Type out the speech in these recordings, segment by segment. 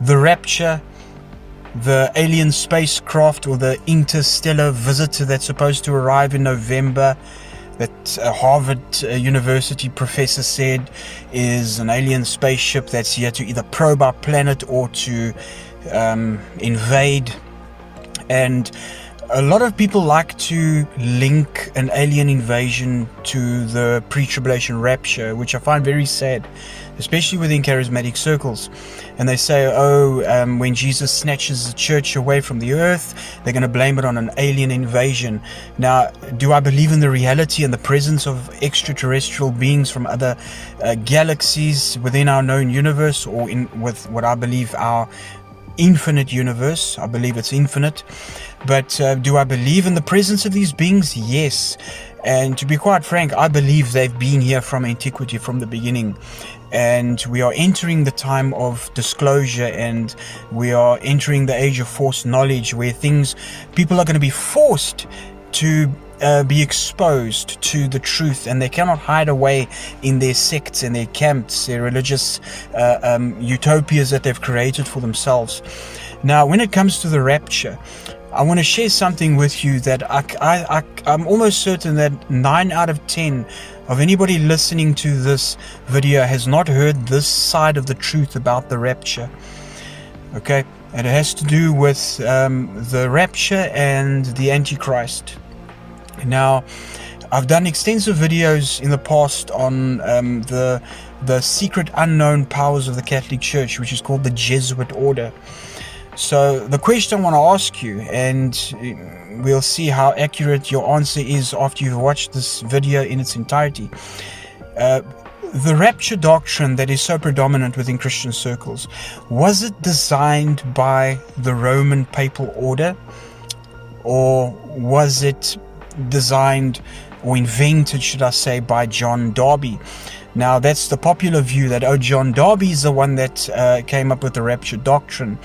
the rapture, the alien spacecraft or the interstellar visitor that's supposed to arrive in November, that a Harvard University professor said is an alien spaceship that's here to either probe our planet or to invade. And a lot of people like to link an alien invasion to the pre-tribulation rapture, which I find very sad, especially within charismatic circles. And they say, when Jesus snatches the church away from the earth, they're going to blame it on an alien invasion. Now, do I believe in the reality and the presence of extraterrestrial beings from other galaxies within our known universe, or with what I believe our infinite universe? I believe it's infinite. But do I believe in the presence of these beings? Yes. And to be quite frank, I believe they've been here from antiquity, from the beginning. And we are entering the time of disclosure, and we are entering the age of forced knowledge, where people are going to be forced to be exposed to the truth, and they cannot hide away in their sects and their camps, their religious utopias that they've created for themselves. Now, when it comes to the rapture, I want to share something with you that I'm almost certain that 9 out of 10 of anybody listening to this video has not heard this side of the truth about the rapture. Okay, and it has to do with the rapture and the Antichrist. Now, I've done extensive videos in the past on the secret unknown powers of the Catholic Church, which is called the Jesuit Order. So the question I want to ask you, and we'll see how accurate your answer is after you've watched this video in its entirety. The rapture doctrine that is so predominant within Christian circles, was it designed by the Roman Papal Order, or was it designed or invented, should I say, by John Darby? Now, that's the popular view that, John Darby is the one that came up with the rapture doctrine.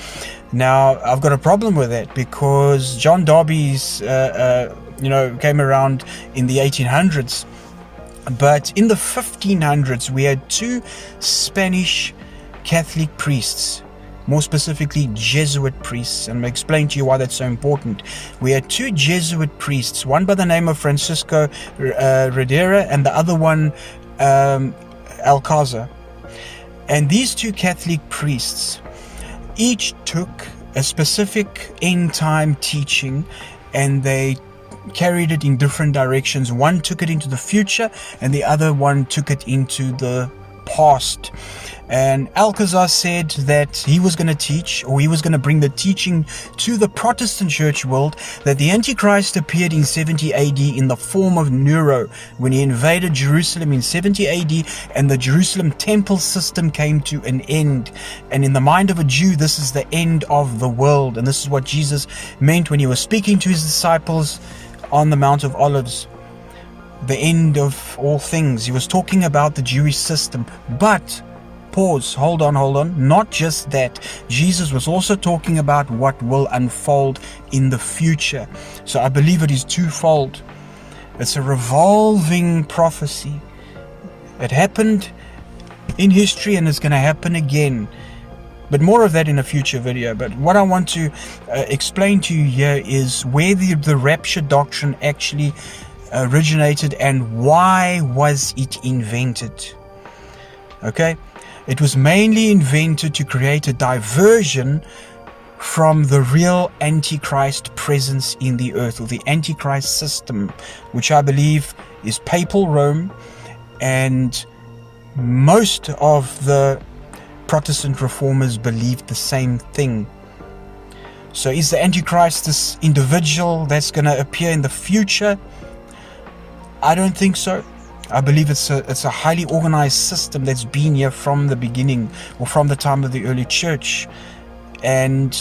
Now, I've got a problem with that, because John Darby's, came around in the 1800s. But in the 1500s, we had 2 Spanish Catholic priests, more specifically Jesuit priests, and I'll explain to you why that's so important. We had 2 Jesuit priests, one by the name of Francisco Ribera, and the other one Alcázar. And these 2 Catholic priests each took a specific end time teaching, and they carried it in different directions. One took it into the future, and the other one took it into the past. And Alcázar said that he was going to teach, or he was going to bring the teaching to the Protestant church world, that the Antichrist appeared in 70 AD in the form of Nero, when he invaded Jerusalem in 70 AD, and the Jerusalem temple system came to an end. And in the mind of a Jew, this is the end of the world. And this is what Jesus meant when he was speaking to his disciples on the Mount of Olives. The end of all things. He was talking about the Jewish system. But pause, hold on. Not just that. Jesus was also talking about what will unfold in the future. So I believe it is twofold. It's a revolving prophecy. It happened in history, and it's going to happen again. But more of that in a future video. But what I want to explain to you here is where the rapture doctrine actually originated, and why was it invented. Okay, it was mainly invented to create a diversion from the real Antichrist presence in the earth, or the Antichrist system, which I believe is Papal Rome, and most of the Protestant reformers believed the same thing. So is the Antichrist this individual that's going to appear in the future? I don't think so. I believe it's a highly organized system that's been here from the beginning, or from the time of the early church. And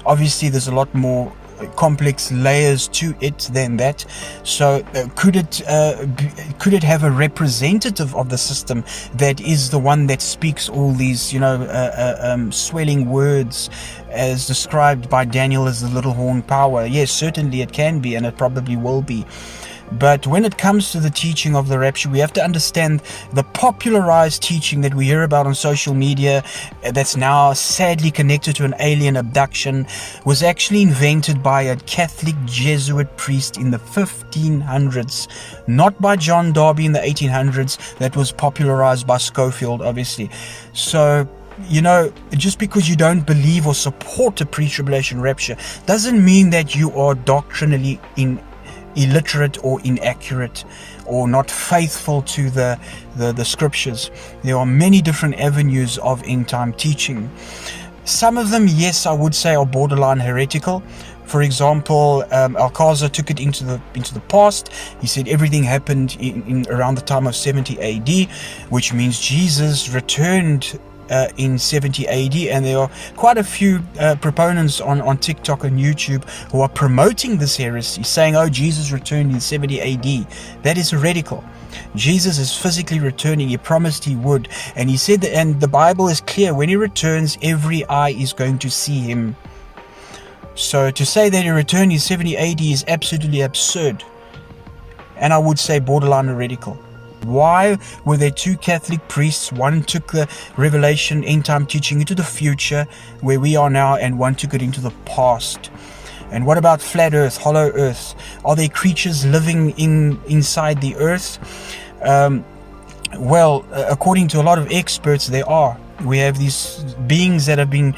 obviously there's a lot more complex layers to it than that. So could it have a representative of the system that is the one that speaks all these swelling words as described by Daniel as the little horn power? Yes, certainly it can be, and it probably will be. But when it comes to the teaching of the rapture, we have to understand the popularized teaching that we hear about on social media that's now sadly connected to an alien abduction was actually invented by a Catholic Jesuit priest in the 1500s, not by John Darby in the 1800s. That was popularized by Schofield, obviously. So, you know, just because you don't believe or support a pre-tribulation rapture doesn't mean that you are doctrinally illiterate or inaccurate or not faithful to the scriptures. There are many different avenues of end time teaching. Some of them, yes, I would say are borderline heretical. For example, Alcázar took it into the past. He said everything happened in around the time of 70 AD, which means Jesus returned in 70 AD, and there are quite a few proponents on TikTok and YouTube who are promoting this heresy, saying, oh, Jesus returned in 70 AD. That is heretical. Jesus is physically returning. He promised he would, and he said that, and the Bible is clear, when he returns, every eye is going to see him. So to say that he returned in 70 AD is absolutely absurd, and I would say borderline heretical. Why were there two Catholic priests? One took the revelation, end time teaching into the future, where we are now, and one took it into the past. And what about flat earth, hollow earth? Are there creatures living inside the earth? Well, according to a lot of experts, there are. We have these beings that have been,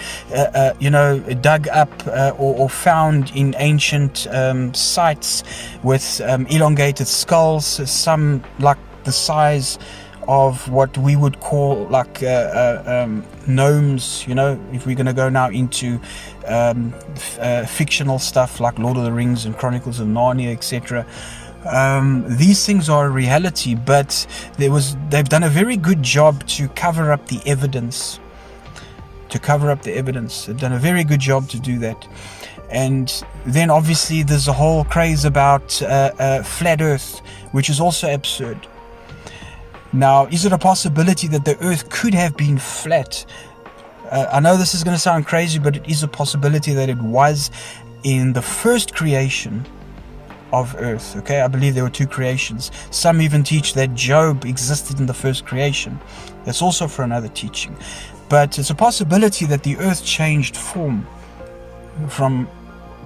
dug up or found in ancient sites with elongated skulls, some like the size of what we would call like gnomes, you know, if we're going to go now into fictional stuff like Lord of the Rings and Chronicles of Narnia, etc. These things are a reality, but they've done a very good job to cover up the evidence. They've done a very good job to do that. And then obviously there's a whole craze about flat earth, which is also absurd. Now, is it a possibility that the earth could have been flat? I know this is going to sound crazy, but it is a possibility that it was in the first creation of earth. Okay, I believe there were two creations. Some even teach that Job existed in the first creation. That's also for another teaching. But it's a possibility that the earth changed form from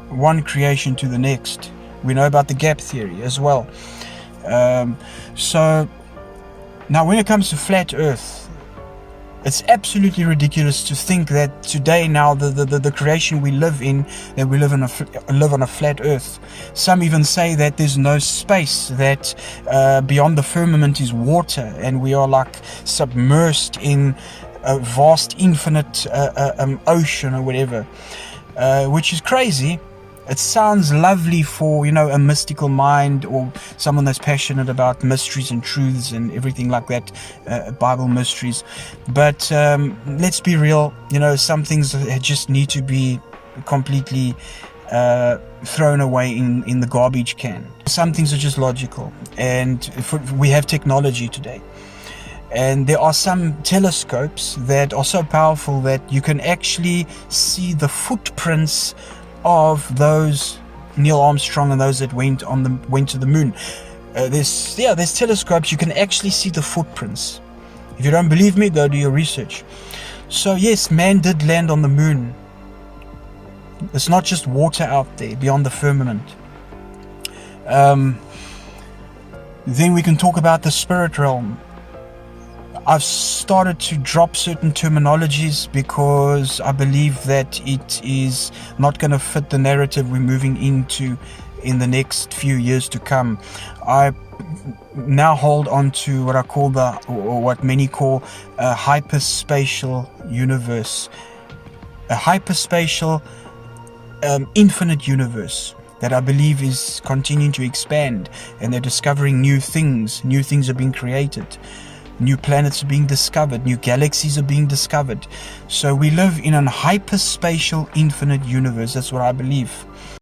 one creation to the next. We know about the gap theory as well. So now when it comes to flat earth, it's absolutely ridiculous to think that today now the creation we live in, that we live on a flat earth. Some even say that there's no space, that beyond the firmament is water, and we are like submersed in a vast infinite ocean or whatever, which is crazy. It sounds lovely for, you know, a mystical mind or someone that's passionate about mysteries and truths and everything like that, Bible mysteries. But let's be real, you know, some things just need to be completely thrown away in the garbage can. Some things are just logical, and we have technology today. And there are some telescopes that are so powerful that you can actually see the footprints of those Neil Armstrong and those that went to the moon. There's telescopes, you can actually see the footprints. If you don't believe me, go do your research. So yes, man did land on the moon. It's not just water out there beyond the firmament. Then we can talk about the spirit realm. I've started to drop certain terminologies because I believe that it is not going to fit the narrative we're moving into in the next few years to come. I now hold on to what I call or what many call a hyperspatial universe. A hyperspatial infinite universe that I believe is continuing to expand, and they're discovering new things. New things are being created. New planets are being discovered. New galaxies are being discovered. So we live in an hyperspatial infinite universe. That's what I believe.